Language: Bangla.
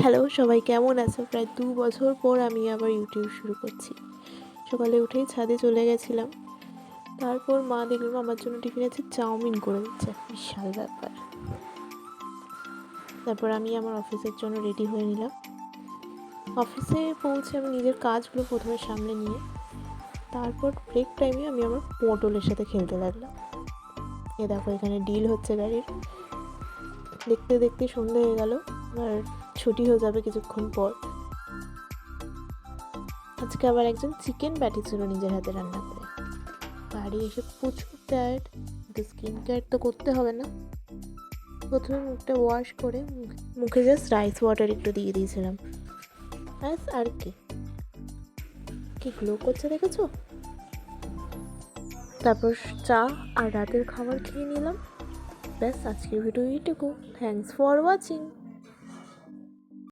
হ্যালো সবাই, কেমন আছো? প্রায় 2 বছর পর আমি আবার ইউটিউব শুরু করছি। সকালে উঠেই ছাদে চলে গেছিলাম। তারপর মা দেখলাম আমার জন্য টিফিনে চাউমিন করে দিচ্ছে, বিশাল ব্যাপার। তারপর আমি আমার অফিসের জন্য রেডি হয়ে নিলাম। অফিসে পৌঁছে আমি নিজের কাজগুলো প্রথমে সামলে নিয়ে তারপর ব্রেক টাইমে আমি আমার পটলের সাথে খেলতে লাগলাম। দেখো এখানে ডিল হচ্ছে গাড়ির। দেখতে দেখতে সন্ধে হয়ে গেল, আর ছুটি হয়ে যাবে কিছুক্ষণ পর। আজকে আবার একজন চিকেন পাঠিয়েছিল নিজের হাতে রান্না করে। বাড়ি এসে প্রচুর টায়ার্ড, কিন্তু স্কিন কেয়ার তো করতে হবে না। প্রথমে মুখটা ওয়াশ করে মুখে জাস্ট রাইস ওয়াটার একটু দিয়ে দিয়েছিলাম, আর কি গ্লো করছে দেখেছো। তারপর চা আর রাতের খাবার খেয়ে নিলাম। ব্যাস, আজকের ভিডিও এইটুকু। Thanks for watching.